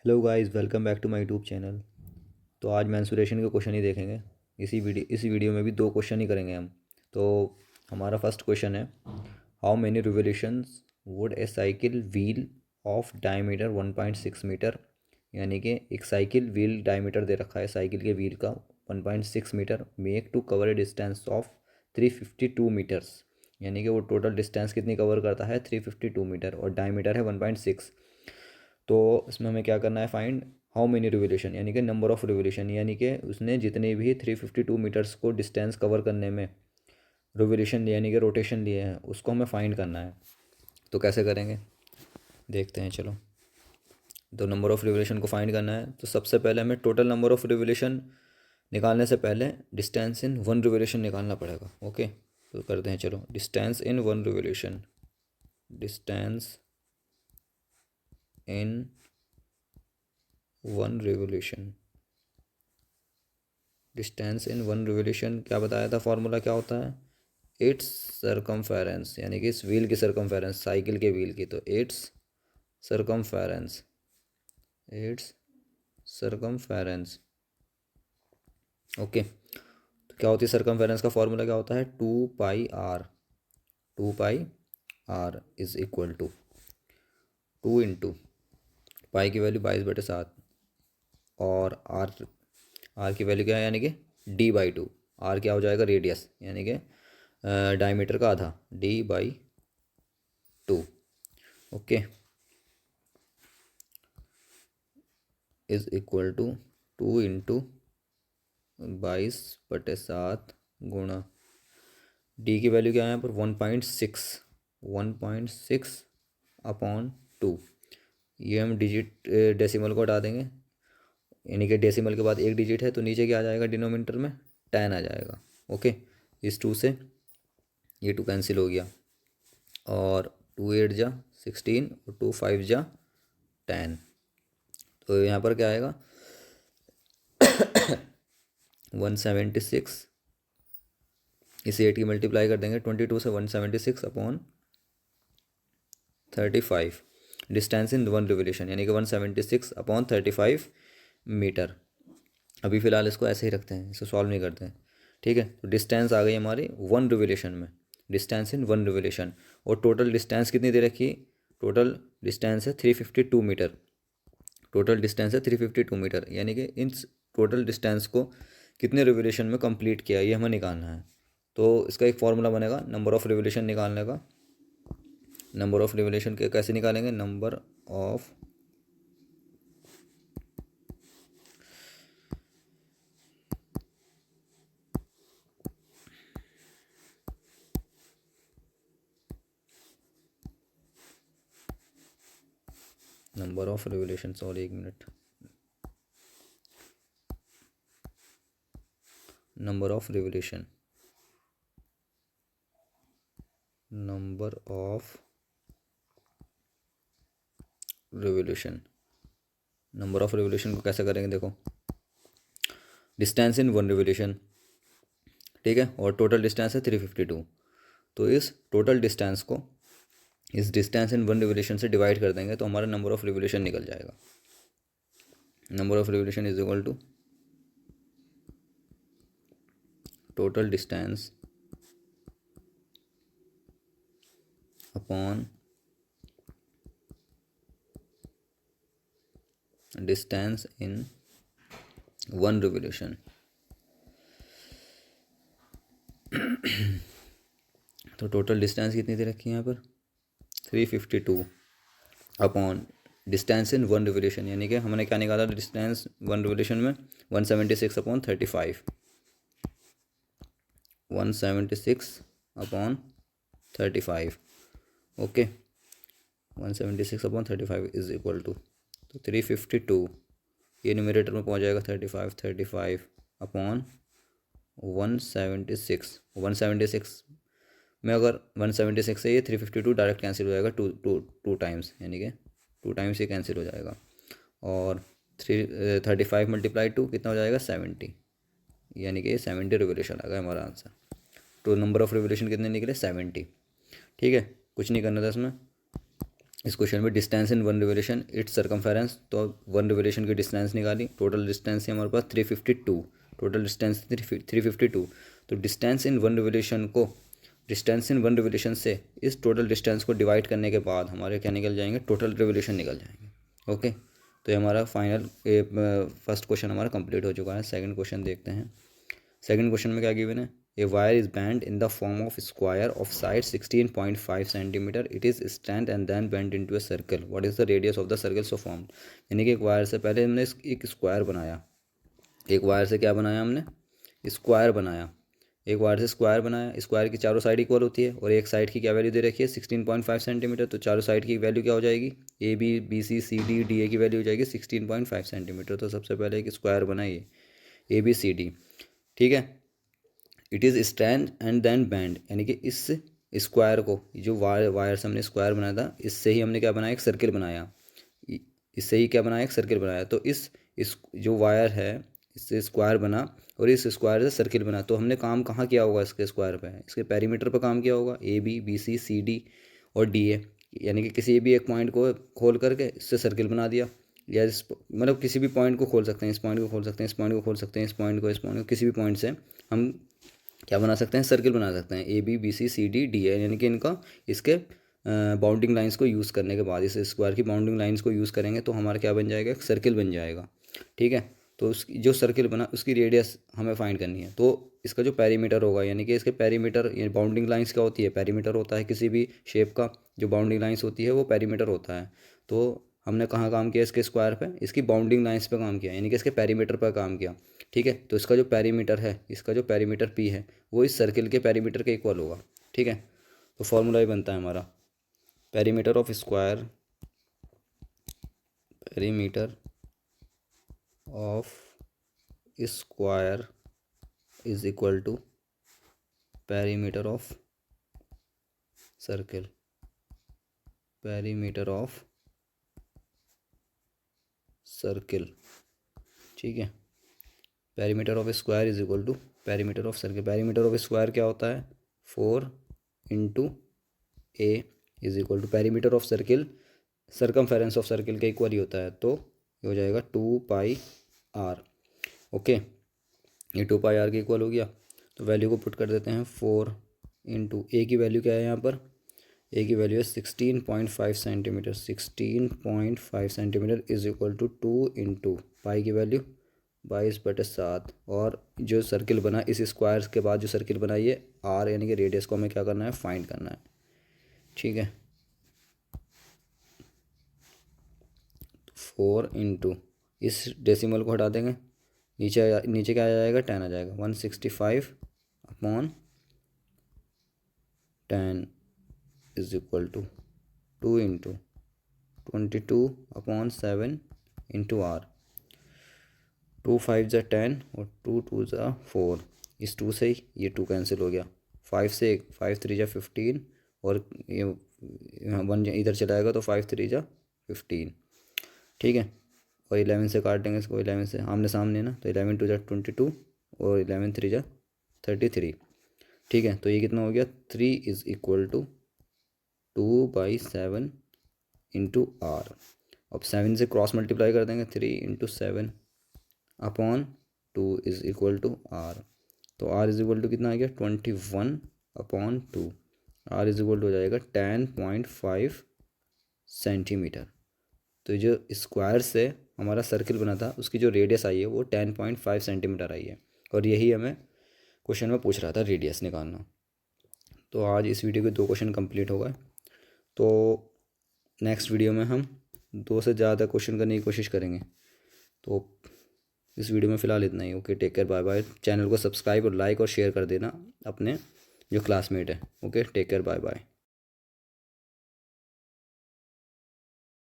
Hello guys, welcome back to my YouTube channel. तो आज mensuration के क्वेश्चन ही देखेंगे। इसी वीडियो में भी दो क्वेश्चन ही करेंगे हम। तो हमारा फर्स्ट क्वेश्चन है, how many revolutions would a cycle wheel of diameter 1.6 metre. यानी कि एक साइकिल व्हील डायमीटर दे रखा है साइकिल के व्हील का 1.6 metre make to cover a distance of 352 metres. यानी कि वो टोटल डिस्टेंस कितनी कवर करता है, 352 मीटर, और डायमीटर है 1.6। तो इसमें हमें क्या करना है, फाइंड हाउ मेनी रिवोल्यूशन, यानी कि नंबर ऑफ रिवोल्यूशन, यानी कि उसने जितने भी 352 मीटर्स को डिस्टेंस कवर करने में रिवोल्यूशन यानी कि रोटेशन लिए हैं उसको हमें फाइंड करना है। तो कैसे करेंगे देखते हैं, चलो। तो नंबर ऑफ रिवोल्यूशन को फाइंड करना है तो सबसे पहले हमें टोटल नंबर ऑफ रिवोल्यूशन निकालने से पहले डिस्टेंस इन वन रिवोल्यूशन निकालना पड़ेगा। ओके, तो करते हैं, चलो। Distance in one revolution, distance in one revolution, distance in one revolution क्या बताया था, फॉर्मूला क्या होता है, इट्स सरकमफेरेंस, यानी कि इस व्हील की सरकमफेरेंस, साइकिल के व्हील की, तो it's circumference, it's circumference. Okay, तो क्या होती है सरकमफेरेंस का फॉर्मूला, क्या होता है, 2 pi R, 2 pi R is equal to 2 into pi की वैल्यू 22/7 और आर की वैल्यू क्या है, यानी कि d/2। आर क्या हो जाएगा, रेडियस, यानी कि डायमीटर का आधा, d/2। Okay, is equal to 2 into 22/7 गुणा डी की वैल्यू क्या है यहाँ पर, 1.6, 1.6/2। ये हम डिजिट डेसिमल को हटा देंगे, यानी कि डेसिमल के बाद एक डिजिट है तो नीचे क्या आ जाएगा, डिनोमिनेटर में 10 आ जाएगा। ओके, इस 2 से ये 2 कैंसिल हो गया, और 2 8 जा 16 और 2 5 जा 10। तो यहाँ पर क्या आएगा, 176, इसे 8 की मल्टीप्लाई कर देंगे 22 से, 176/35 डिस्टेंस इन वन रिवोल्यूशन, यानी कि 176/35 मीटर। अभी फ़िलहाल इसको ऐसे ही रखते हैं, इसको सॉल्व नहीं करते हैं। ठीक है, तो डिस्टेंस आ गई हमारी वन रिवोल्यूशन में, डिस्टेंस इन वन रिवोल्यूशन। और टोटल डिस्टेंस कितनी दे रखी, टोटल डिस्टेंस है 352 मीटर, टोटल डिस्टेंस है 352 मीटर, यानी कि इन टोटल डिस्टेंस को कितने रिवोल्यूशन में कंप्लीट किया ये हमें निकालना है। तो इसका एक फॉर्मूला बनेगा नंबर ऑफ रिवोल्यूशन निकालने का। नंबर ऑफ रिवोल्यूशन के कैसे निकालेंगे, नंबर ऑफ रिवोल्यूशन, सॉरी एक minute, number of revolution, number of revolution, number of revolution को कैसे करेंगे, देखो, डिस्टेंस इन वन रिवोल्यूशन, ठीक है, और टोटल डिस्टेंस है 352। तो इस टोटल डिस्टेंस को इस डिस्टेंस इन वन रिवोल्यूशन से डिवाइड कर देंगे तो हमारा नंबर ऑफ रिवोल्यूशन निकल जाएगा। Number of revolution is equal to total distance upon distance in one revolution. तो टोटल डिस्टेंस कितनी दे रखी है यहाँ पर, 352 upon distance in one revolution, यानी कि हमने क्या निकाला डिस्टेंस वन रिवोल्यूशन में, 176/35, 176/35। ओके, 176/35 इज इक्वल टू, तो 352, ये न्यूमरेटर में पहुंच जाएगा 35 अपॉन 176 में, अगर 176 से ये 352 डायरेक्ट कैंसिल हो जाएगा, टू टाइम्स, यानी कि 2 टाइम्स ये कैंसिल हो जाएगा, और 35 मल्टीप्लाई 2 कितना हो जाएगा, 70, यानी कि 70 रिवोल्यूशन आ गया हमारा आंसर। तो नंबर ऑफ रिवोल्यूशन कितने निकले, 70। ठीक है, कुछ नहीं करना था इसमें, इस क्वेश्चन में distance in one revolution it's circumference, तो वन रिवोल्यूशन की डिस्टेंस निकाली, टोटल डिस्टेंस है हमारे पास 352, टोटल डिस्टेंस 352। तो डिस्टेंस इन वन रिवोल्यूशन से इस टोटल डिस्टेंस को डिवाइड करने के बाद हमारे क्या निकल जाएंगे, टोटल रिवोल्यूशन निकल जाएंगे। ओके, तो ये हमारा फाइनल फर्स्ट क्वेश्चन हमारा कंप्लीट हो चुका है। सेकंड क्वेश्चन देखते हैं। सेकंड क्वेश्चन में क्या गिवन है, a wire is bent in the form of square of side 16.5 centimetre, it is strength and then bend into a circle, what is the radius of the circle so formed. यानी कि एक wire से पहले हमने एक square बनाया, एक wire से क्या बनाया हमने, स्क्वायर बनाया, एक वायर से स्क्वायर बनाया, स्क्वायर की चारों साइड इक्वल होती है और एक साइड की क्या वैल्यू दे रखी है 16.5 सेंटीमीटर, तो चारों साइड की वैल्यू क्या हो जाएगी, A B B C C D D A की वैल्यू हो जाएगी 16.5 सेंटीमीटर। तो सबसे पहले एक स्क्वायर बनाइए ए बी सी डी, ठीक है। It is strength and then bend, यानी कि इस स्क्वायर को, जो वायर से हमने स्क्वायर बनाया था, इससे ही हमने क्या बनाया, एक सर्किल बनाया, इससे ही क्या बनाया, एक सर्किल बनाया। तो इस जो वायर है इससे स्क्वायर बना और इस स्क्वायर से सर्किल बना, तो हमने काम कहाँ किया होगा, इसके स्क्वायर पे, इसके पेरीमीटर पे काम किया होगा, A B B C C D और डी ए, यानी कि किसी भी एक पॉइंट को खोल करके इससे सर्किल बना दिया, या मतलब किसी भी पॉइंट को खोल सकते हैं, इस पॉइंट को खोल सकते हैं, इस पॉइंट को खोल सकते हैं, इस पॉइंट को किसी भी पॉइंट से हम क्या बना सकते हैं, सर्किल बना सकते हैं, A B B C C D D A, यानी कि इनका इसके बाउंडिंग लाइंस को यूज़ करने के बाद, इस स्क्वायर की बाउंडिंग लाइंस को यूज़ करेंगे तो हमारा क्या बन जाएगा, एक सर्किल बन जाएगा, ठीक है। तो उसकी जो सर्किल बना उसकी रेडियस हमें फाइंड करनी है, तो इसका जो पेरीमीटर होगा, यानी कि इसके पेरीमीटर, ये बाउंडिंग लाइंस क्या होती है, पेरीमीटर होता है किसी भी शेप का, जो बाउंडिंग लाइंस होती है वो पेरीमीटर होता है। तो हमने कहाँ काम किया, इसके स्क्वायर पे, इसकी बाउंडिंग लाइंस पे काम किया, यानी कि इसके पेरीमीटर पर काम किया, ठीक है। तो इसका जो पेरीमीटर है, इसका जो पेरीमीटर पी है वो इस सर्किल के पेरीमीटर के इक्वल होगा, ठीक है। तो फॉर्मूला ही बनता है हमारा, perimeter of square, perimeter of square is equal to perimeter of circle, perimeter of circle, ठीक है। Perimeter of square is equal to perimeter of circle, perimeter of square क्या होता है, 4 into A is equal to perimeter of circle, circumference of circle के इक्वल ही होता है, तो ये हो जाएगा 2πr। ओके, ये 2πr के इक्वल हो गया, तो वैल्यू को पुट कर देते हैं, 4 इंटू ए की वैल्यू क्या है यहाँ पर, ए की वैल्यू है 16.5 centimetre, 16.5 centimetre is equal to 2 into pi की वैल्यू 22/7, और जो सर्किल बना इस स्क्वायर के बाद जो सर्किल बना ये आर, यानी कि रेडियस को हमें क्या करना है, फाइंड करना है, ठीक है। 4 इंटू इस डेसिमल को हटा देंगे, नीचे नीचे क्या आ जाएगा, 10 आ जाएगा, 165/10 is equal to 2 into 22/7 into r, 2 5 ज़ा 10 और 2 2 ज़ा 4, इस 2 से ही ये 2 कैंसिल हो गया, 5 से 5 3 ज़ा 15 और ये 1 इधर चलाएगा तो 5 3 ज़ा 15, ठीक है। और 11 से काट देंगे इसको, 11 से आमने सामने ना, तो 11 2 ज़ा 22 और 11 3 ज़ा 33, ठीक है। तो ये कितना हो गया, 3 is equal to 2/7 into R. अब 7 से क्रॉस मल्टीप्लाई कर देंगे, 3 into 7/2 is equal to R, तो आर इज़ इक्वल टू कितना आ गया, 21/2, आर इज़ इक्वल टू हो जाएगा 10.5 सेंटीमीटर। तो जो स्क्वायर से हमारा सर्किल बना था उसकी जो रेडियस आई है वो 10.5 सेंटीमीटर आई है, और यही हमें क्वेश्चन में पूछ रहा था, रेडियस निकालना। तो आज इस वीडियो के 2 क्वेश्चन कंप्लीट हो गए, तो नेक्स्ट वीडियो में हम 2 से ज़्यादा क्वेश्चन करने की कोशिश करेंगे। तो इस वीडियो में फ़िलहाल इतना ही। Okay, take care, bye bye. Channel को सब्सक्राइब और लाइक और शेयर कर देना अपने जो क्लासमेट है। Okay, take care, bye bye.